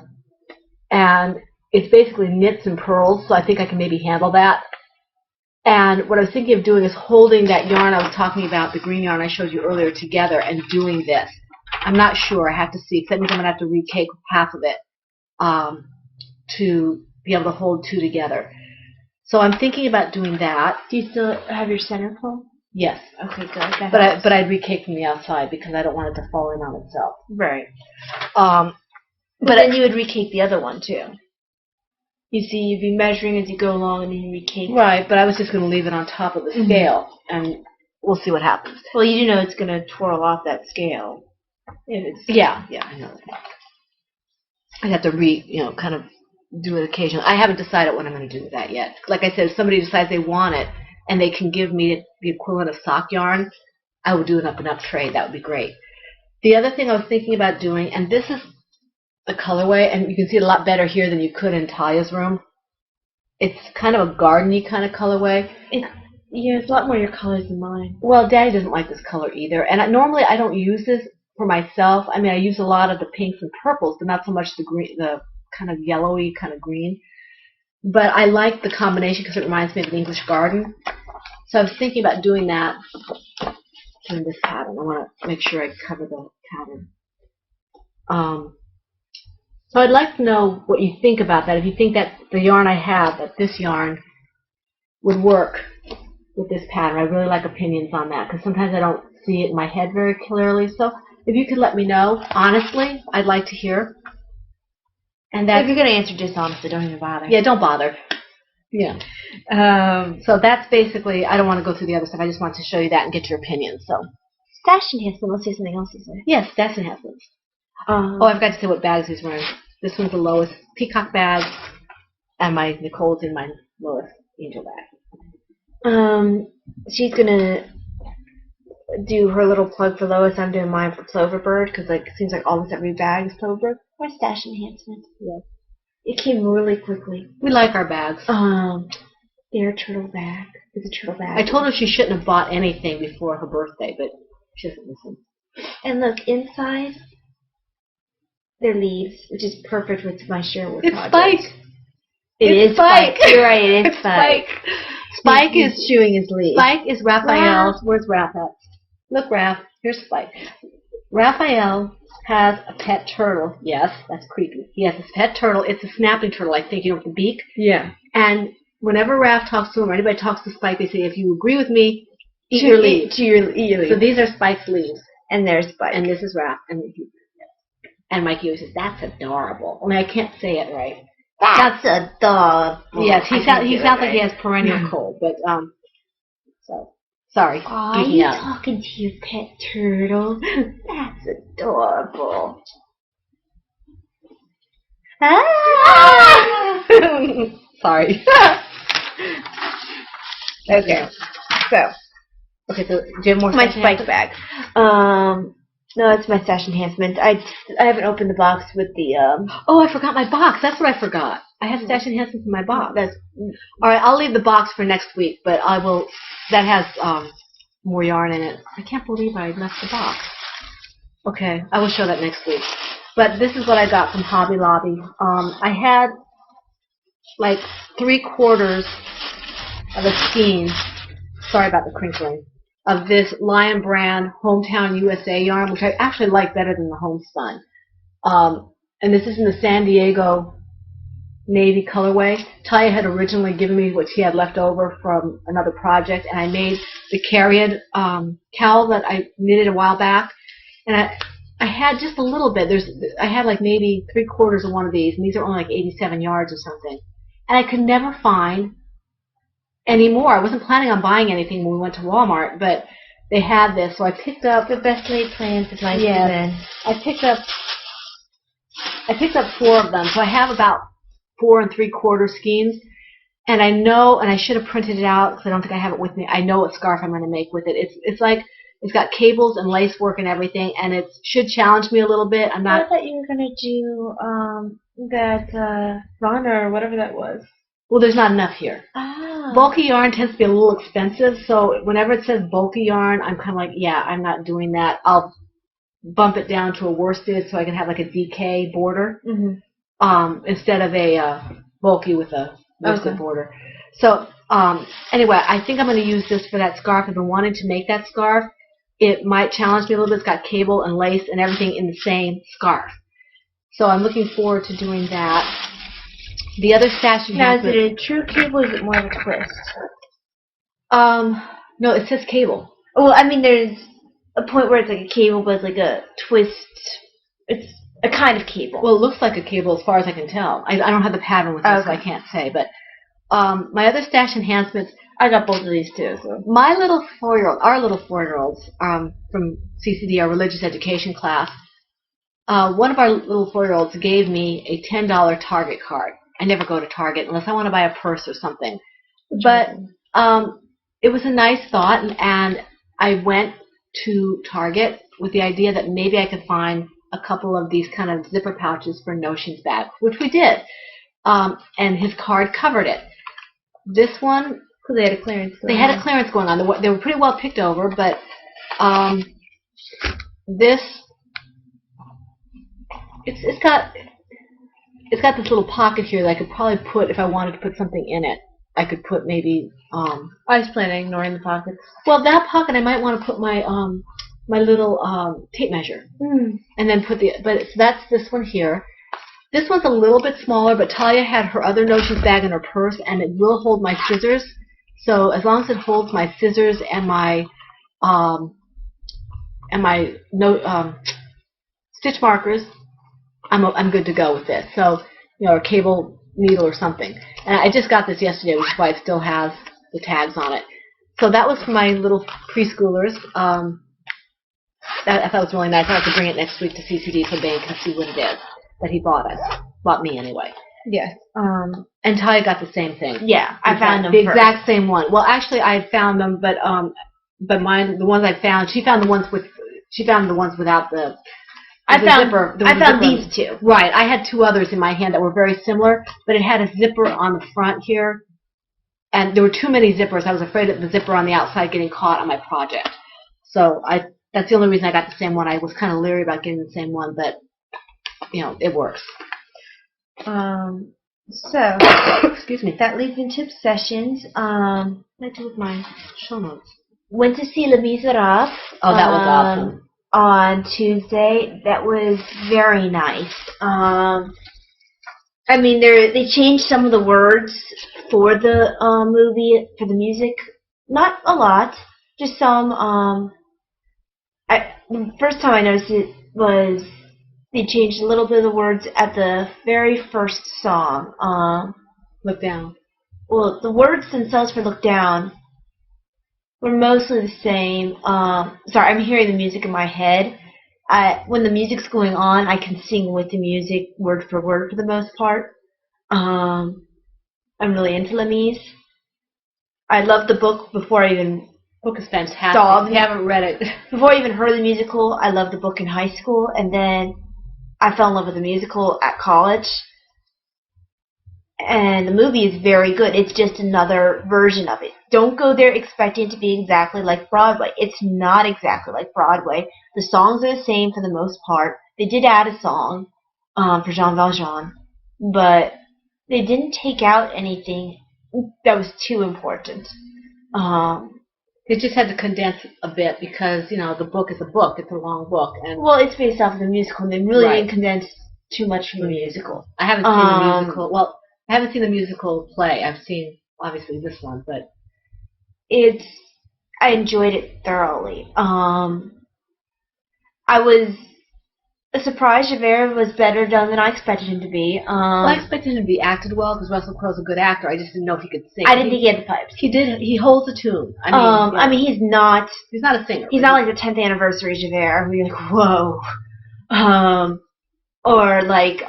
B: and it's basically knits and purls, so I think I can maybe handle that. And what I was thinking of doing is holding that yarn I was talking about, the green yarn I showed you earlier, together and doing this. I'm not sure. I have to see, because that means I'm going to have to recake half of it to be able to hold two together. So I'm thinking about doing that.
A: Do you still have your center pull?
B: Yes.
A: Okay, good.
B: But I'd recake from the outside because I don't want it to fall in on itself.
A: Right. But then you would recake the other one too. You see, you'd be measuring as you go along and then you recake.
B: Right, but I was just going to leave it on top of the scale, and we'll see what happens.
A: Well, you do know it's going to twirl off that scale.
B: Yeah, I know that. I'd have to kind of do it occasionally. I haven't decided what I'm going to do with that yet. Like I said, if somebody decides they want it and they can give me the equivalent of sock yarn, I would do an up-and-up trade. That would be great. The other thing I was thinking about doing, and this is the colorway, and you can see it a lot better here than you could in Talia's room. It's kind of a garden-y kind of colorway.
A: Yeah, it's a lot more your colors than mine.
B: Well, Daddy doesn't like this color either, and normally I don't use this for myself. I mean, I use a lot of the pinks and purples, but not so much the green, the kind of yellowy kind of green. But I like the combination because it reminds me of an English garden. So I was thinking about doing that in this pattern. I want to make sure I cover the pattern. So I'd like to know what you think about that. If you think that the yarn I have, that this yarn would work with this pattern. I really like opinions on that because sometimes I don't see it in my head very clearly. So if you could let me know, honestly, I'd like to hear. And
A: if you're going to answer dishonestly, don't even bother.
B: Yeah, don't bother. Yeah. So that's basically, I don't want to go through the other stuff. I just want to show you that and get your opinion. So
A: Stash enhancement. Let's see something else to say.
B: Yes, stash enhancements. Oh, I forgot to say what bags he's wearing. This one's the lowest peacock bag, and my Nicole's in my lowest angel bag.
A: She's gonna do her little plug for Lois. I'm doing mine for Cloverbird because it seems like almost every bag is Cloverbird. Or stash enhancement.
B: Yeah.
A: It came really quickly.
B: We like our bags.
A: Their turtle bag. It's a turtle bag.
B: I told her she shouldn't have bought anything before her birthday, but she doesn't listen.
A: And look, inside, they're leaves, which is perfect with my Sherwood project.
B: Spike!
A: It is Spike. You're right, it is Spike.
B: Spike
A: He's chewing his leaf.
B: Spike is Raphael's. Where's Raph at? Look, Raph. Here's Spike. Raphael has a pet turtle. Yes, that's creepy. He has his pet turtle. It's a snapping turtle, I think, with the beak.
A: Yeah.
B: And whenever Raph talks to him or anybody talks to Spike, they say, if you agree with me, eat your leaves.
A: Eat your leaves.
B: So these are Spike's leaves.
A: And there's Spike.
B: And this is Raph. And Mikey always says, that's adorable. Only I can't say it right.
A: That's adorable.
B: Yes, he sounds like he has perennial cold, but so sorry.
A: Are you talking to your pet turtle? That's adorable. Ah!
B: Sorry.
A: Okay. So
B: do you have more?
A: My Spike bag. No, it's my stash enhancement. I haven't opened the box with the
B: Oh, I forgot my box. That's what I forgot. I have stash enhancements in my box. All right. I'll leave the box for next week, but I will. That has more yarn in it. I can't believe I left the box. Okay, I will show that next week. But this is what I got from Hobby Lobby. I had like 3/4 of a skein. Sorry about the crinkling. Of this Lion Brand Hometown USA yarn, which I actually like better than the Homespun. And this is in the San Diego navy colorway. Talia had originally given me what she had left over from another project, and I made the Cariad cowl that I knitted a while back. And I had just a little bit. I had like maybe 3/4 of one of these, and these are only like 87 yards or something. And I could never find any more. I wasn't planning on buying anything when we went to Walmart, but they had this, so I picked up
A: the best laid plans of my men.
B: I picked up 4 of them, so I have about 4 3/4 skeins, and I know, and I should have printed it out because I don't think I have it with me. I know what scarf I'm going to make with it. It's like it's got cables and lace work and everything, and it should challenge me a little bit. I
A: thought you were going to do that runner or whatever that was.
B: Well, there's not enough here.
A: Ah.
B: Bulky yarn tends to be a little expensive, so whenever it says bulky yarn, I'm kind of like, yeah, I'm not doing that. I'll bump it down to a worsted so I can have like a DK border instead of a bulky with a worsted border. So anyway, I think I'm going to use this for that scarf. I've been wanting to make that scarf. It might challenge me a little bit. It's got cable and lace and everything in the same scarf. So I'm looking forward to doing that. The other stash enhancement.
A: Now, is it a true cable or is it more of a twist?
B: No, it says cable.
A: Well, I mean, there's a point where it's like a cable, but it's like a twist. It's a kind of cable.
B: Well, it looks like a cable as far as I can tell. I don't have the pattern with this, so I can't say. But my other stash enhancements,
A: I got both of these too. So.
B: My little 4-year-old, our little 4-year-olds from CCD, our religious education class, one of our little 4-year-olds gave me a $10 Target card. I never go to Target unless I want to buy a purse or something. But it was a nice thought, and I went to Target with the idea that maybe I could find a couple of these kind of zipper pouches for Notions bags, which we did. And his card covered it. This one,
A: they had a clearance going on.
B: They had a clearance going on. They were pretty well picked over, but this, it's got this little pocket here that I could probably put, if I wanted to put something in it, I could put maybe...
A: I was planning on ignoring the pockets.
B: Well, that pocket I might want to put my my little tape measure. And then put but that's this one here. This one's a little bit smaller, but Talia had her other Notions bag in her purse, and it will hold my scissors. So as long as it holds my scissors and my stitch markers, I'm good to go with this. So, you know, a cable needle or something. And I just got this yesterday, which is why it still has the tags on it. So that was for my little preschoolers. I thought it was really nice. I have to bring it next week to CCD so they can see what it is that he bought us. Bought me anyway.
A: Yes.
B: And Talia got the same thing.
A: Yeah, I found them
B: the exact same one. Well, actually, I had found them, but mine, the ones I found, she found the ones without the. I found these two. Right. I had 2 others in my hand that were very similar, but it had a zipper on the front here, and there were too many zippers. I was afraid of the zipper on the outside getting caught on my project. So that's the only reason I got the same one. I was kind of leery about getting the same one, but it works.
A: So,
B: excuse me.
A: That leads into sessions.
B: I have to look my show notes.
A: Went to see Les Miserables.
B: Oh, that was awesome.
A: On Tuesday. That was very nice. I mean, they changed some of the words for the movie, for the music. Not a lot, just some. The first time I noticed it was they changed a little bit of the words at the very first song.
B: Look Down.
A: Well, the words themselves for Look Down were mostly the same. Sorry, I'm hearing the music in my head. When the music's going on, I can sing with the music word for word for the most part. I'm really into Les Mis. I loved the book before I even
B: book is fantastic. If you haven't read it.
A: Before I even heard the musical, I loved the book in high school, and then I fell in love with the musical at college. And the movie is very good. It's just another version of it. Don't go there expecting it to be exactly like Broadway. It's not exactly like Broadway. The songs are the same for the most part. They did add a song for Jean Valjean, but they didn't take out anything that was too important.
B: They just had to condense a bit because, the book is a book. It's a long book. And
A: well, it's based off of the musical, and they really didn't condense too much from the musical.
B: I haven't seen the musical. Well, I haven't seen the musical play. I've seen, obviously, this one, but
A: I enjoyed it thoroughly. I was surprised Javert was better done than I expected him to be.
B: Well, I expected him to be acted well because Russell Crowe's a good actor. I just didn't know if he could sing.
A: I didn't think he had the pipes.
B: He did. He holds a tune.
A: I mean, he's not.
B: He's not a singer.
A: He's not like the 10th anniversary Javert, who you're like, whoa. Or like,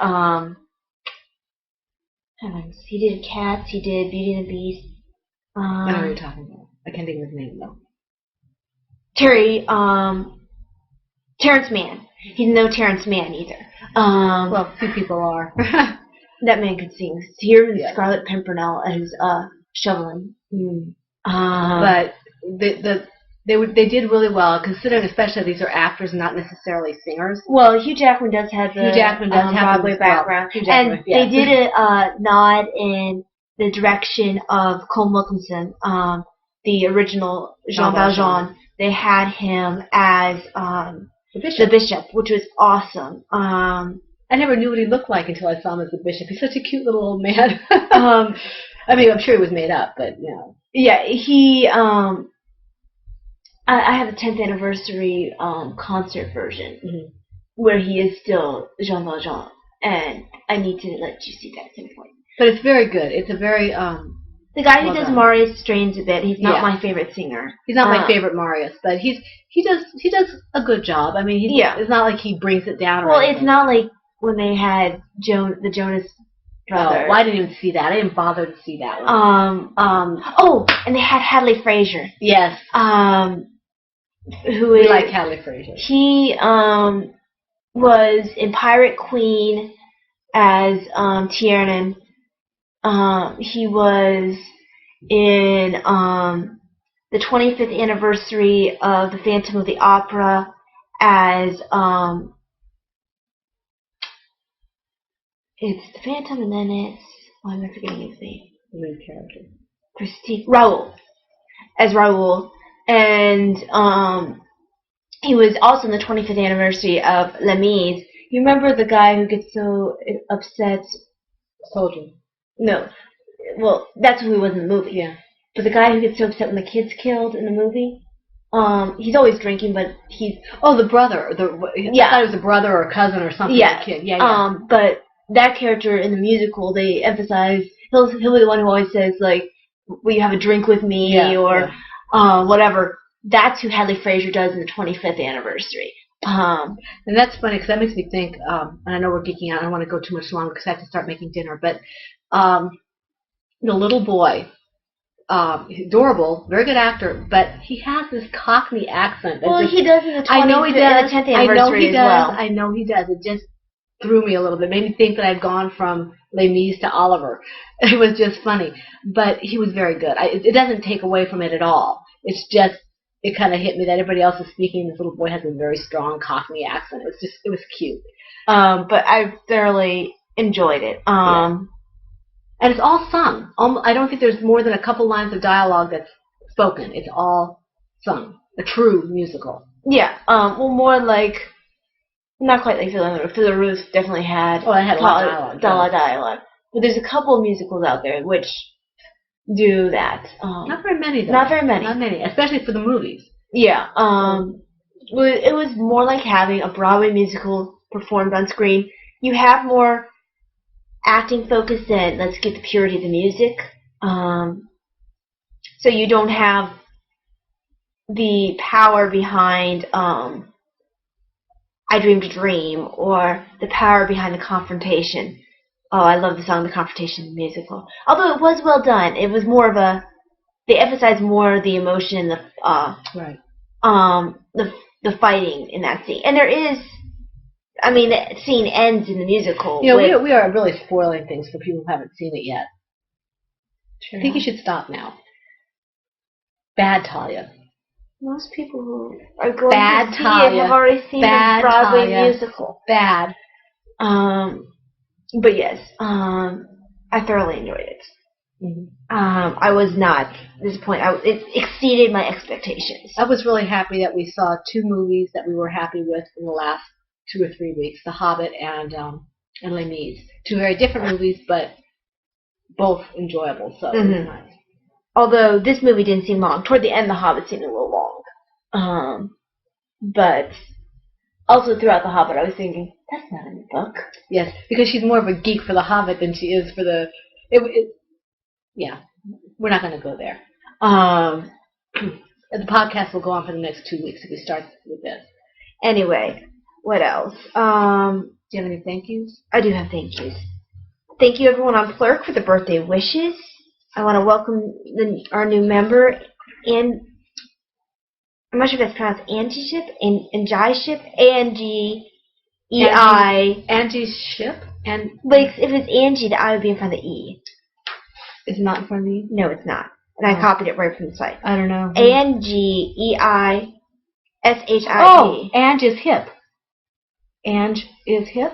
A: he did Cats. He did Beauty and the Beast.
B: I know what you're talking about. I can't think of his name though.
A: Terrence Mann. He's no Terrence Mann either.
B: Well, few people are.
A: That man could sing. Here in Scarlet Pimpernel as shoveling.
B: But they did really well, considering especially these are actors, not necessarily singers.
A: Well, Hugh Jackman does have the Broadway background, and they did a nod in the direction of Colm Wilkinson, the original Jean Valjean. They had him as the bishop, which was awesome.
B: I never knew what he looked like until I saw him as the bishop. He's such a cute little old man. I mean, I'm sure he was made up, but
A: Yeah, he. I have a 10th anniversary concert version where he is still Jean Valjean, and I need to let you see that at some point.
B: But it's very good. It's a very
A: the guy who does Marius strains a bit. He's not my favorite singer.
B: He's not my favorite Marius, but he does a good job. I mean, it's not like he brings it down.
A: Well, it's not like when they had the Jonas Brothers.
B: Oh, well, I didn't even see that. I didn't bother to see that
A: one. And they had Hadley Fraser.
B: Yes. We like Hadley Fraser.
A: He was in Pirate Queen as Tiernan. He was in the 25th anniversary of the Phantom of the Opera as it's the Phantom, and then it's why am I forgetting his name?
B: The main character.
A: Raoul. As Raoul. And he was also in the 25th anniversary of Les Mis. You remember the guy who gets so upset?
B: Soldier.
A: No. Well, that's who he was in the movie.
B: Yeah.
A: But the guy who gets so upset when the kid's killed in the movie, he's always drinking, but he's...
B: Oh, the brother. I thought it was a brother or a cousin or something.
A: Yeah.
B: Kid. Yeah.
A: But that character in the musical, they emphasize, he'll be the one who always says, like, will you have a drink with me, whatever. That's who Hadley Fraser does in the 25th anniversary.
B: And that's funny because that makes me think, and I know we're geeking out, I don't want to go too much longer because I have to start making dinner, but the little boy, he's adorable, very good actor, but he has this Cockney accent.
A: Well, he does in the 10th anniversary as well.
B: I know he does. It just, threw me a little bit. Made me think that I'd gone from Les Mis to Oliver. It was just funny. But he was very good. It doesn't take away from it at all. It's just, it kind of hit me that everybody else is speaking. This little boy has a very strong Cockney accent. It was cute.
A: But I thoroughly enjoyed it.
B: And it's all sung. I don't think there's more than a couple lines of dialogue that's spoken. It's all sung. A true musical.
A: Yeah. Well, more like, not quite like Fiddler on the Roof definitely had.
B: Oh, it had a lot of
A: dialogue. But there's a couple of musicals out there which do that.
B: Not very many, though.
A: Not very many.
B: Not many, especially for the movies.
A: Yeah. It was more like having a Broadway musical performed on screen. You have more acting focus than let's get the purity of the music. So you don't have the power behind I Dreamed a Dream or the power behind the confrontation. Oh, I love the song The Confrontation musical. Although it was well done. It was more of they emphasized more the emotion,
B: right.
A: The fighting in that scene. And there is, the scene ends in the musical.
B: You know, we are really spoiling things for people who haven't seen it yet.
A: Sure.
B: I think you should stop now. Bad Talia.
A: Most people who are going
B: Bad
A: to see
B: Talia.
A: it have already seen the Broadway musical.
B: Bad.
A: But yes, I thoroughly enjoyed it.
B: Mm-hmm.
A: I was not disappointed. It exceeded my expectations.
B: I was really happy that we saw two movies that we were happy with in the last 2 or 3 weeks: The Hobbit and Les Mis. Two very different movies, but both enjoyable. So it was nice.
A: Although this movie didn't seem long. Toward the end, The Hobbit seemed a little long. But also throughout The Hobbit, I was thinking, that's not in the book.
B: Yes, because she's more of a geek for The Hobbit than she is for the... Yeah, we're not going to go there. The podcast will go on for the next 2 weeks if we start with this.
A: Anyway, what else? Do
B: you have any thank yous?
A: I do have thank yous. Thank you, everyone on Plurk, for the birthday wishes. I want to welcome our new member, and I'm not sure if that's pronounced Angie-ship, Angie-ship, A-N-G-E-I.
B: Angie's ship?
A: But if it's Angie, the I would be in front of the E.
B: It's not in front of the E?
A: No, it's not. And I copied it right from the site.
B: I don't know.
A: A-N-G-E-I-S-H-I-P.
B: Oh, Ange is hip. Ange is hip?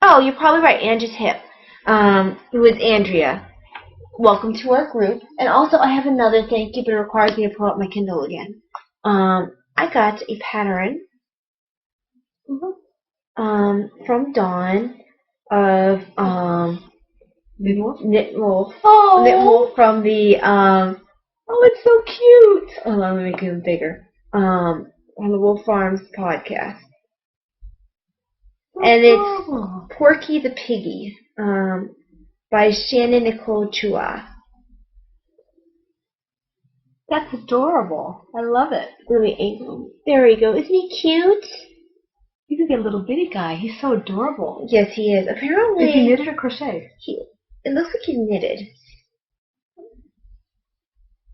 A: Oh, you're probably right. Ange is hip. Who is Andrea. Welcome to our group. And also, I have another thank you, but it requires me to pull up my Kindle again. I got a pattern from Dawn of Knitwolf.
B: Oh,
A: Knitwolf from the oh, it's so cute. Hold on, let me make it bigger. On the Wolf Farms podcast, and it's Porky the Piggy. By Shannon Nicole Chua.
B: That's adorable. I love it.
A: There we go. Isn't he cute?
B: He's like a little bitty guy. He's so adorable.
A: Yes, he is. Apparently.
B: Is he knitted or crocheted?
A: It looks like he's knitted.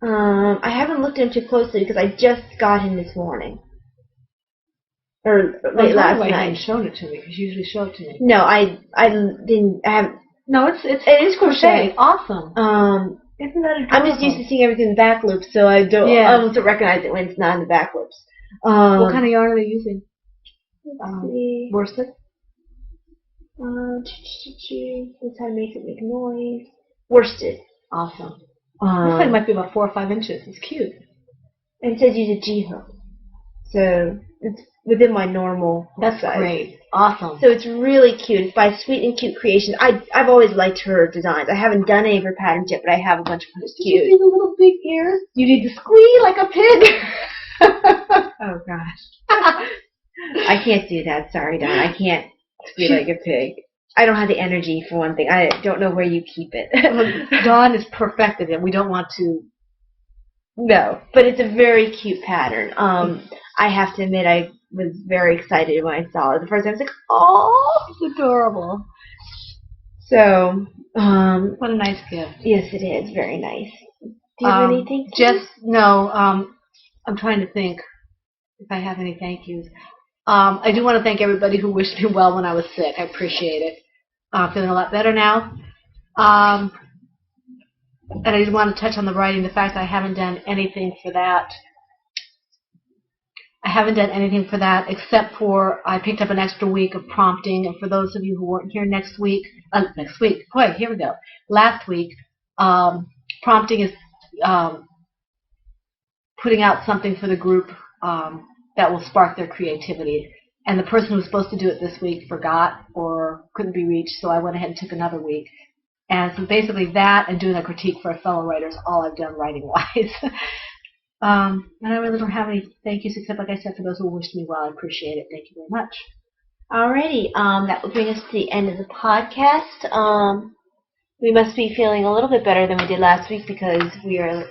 A: I haven't looked at him too closely because I just got him this morning. Or late last night.
B: You hadn't shown it to me because you usually show it to me.
A: No, I didn't. I haven't.
B: No, it is crocheted. Awesome. Isn't that adorable?
A: I'm just used to seeing everything in back loops, so I don't. I almost don't recognize it when it's not in the back loops.
B: What kind of yarn are they using? Worsted.
A: That's how I make it make noise. Worsted.
B: Awesome. Looks like it might be about 4 or 5 inches. It's cute.
A: And it says use a G hook, so it's within my normal.
B: That's
A: size.
B: Great. Awesome.
A: So it's really cute. It's by Sweet and Cute Creations. I've always liked her designs. I haven't done any of her patterns yet, but I have a bunch of hers cute.
B: You see the little big ears? You need to squeal like a pig.
A: Oh gosh. I can't do that. Sorry, Dawn. I can't squeal like a pig. I don't have the energy for one thing. I don't know where you keep it.
B: Dawn is perfected it. We don't want to.
A: No, but it's a very cute pattern. I have to admit, I was very excited when I saw it the first time. I was like, "Oh,
B: it's adorable."
A: So,
B: what a nice gift.
A: Yes, it is very nice. Do you have anything?
B: No. I'm trying to think if I have any thank yous. I do want to thank everybody who wished me well when I was sick. I appreciate it. I'm feeling a lot better now. And I just want to touch on the writing, the fact that I haven't done anything for that. I haven't done anything for that except for I picked up an extra week of prompting. And for those of you who weren't here last week, boy, here we go. Last week, prompting is putting out something for the group that will spark their creativity. And the person who was supposed to do it this week forgot or couldn't be reached, so I went ahead and took another week. And so basically that and doing a critique for a fellow writer is all I've done writing-wise. And I really don't have any thank yous except, like I said, for those who wished me well. I appreciate it. Thank you very much.
A: Alrighty, that will bring us to the end of the podcast. We must be feeling a little bit better than we did last week because we are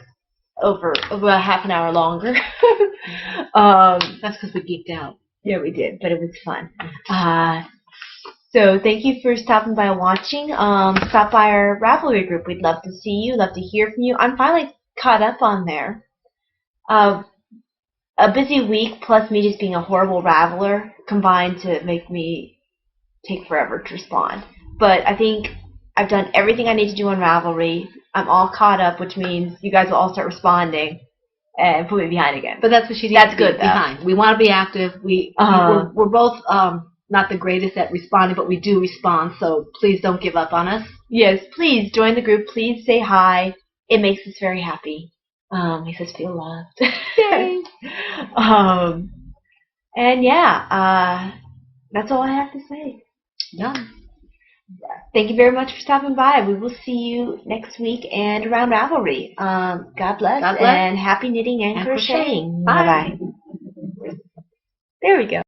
A: over about half an hour longer.
B: That's because we geeked out.
A: Yeah, we did, but it was fun. So thank you for stopping by and watching. Stop by our Ravelry group. We'd love to see you, love to hear from you. I'm finally caught up on there. A busy week plus me just being a horrible Raveler combined to make me take forever to respond. But I think I've done everything I need to do on Ravelry. I'm all caught up, which means you guys will all start responding and put me behind again.
B: But that's what she needs. That's good. Behind. We want to be active. We're both not the greatest at responding, but we do respond. So please don't give up on us.
A: Yes, please join the group. Please say hi. It makes us very happy. Makes us feel loved. Yay. And yeah, that's all I have to say.
B: Done.
A: Thank you very much for stopping by. We will see you next week and around Ravelry. God bless. And happy knitting and crocheting.
B: Bye.
A: There we go.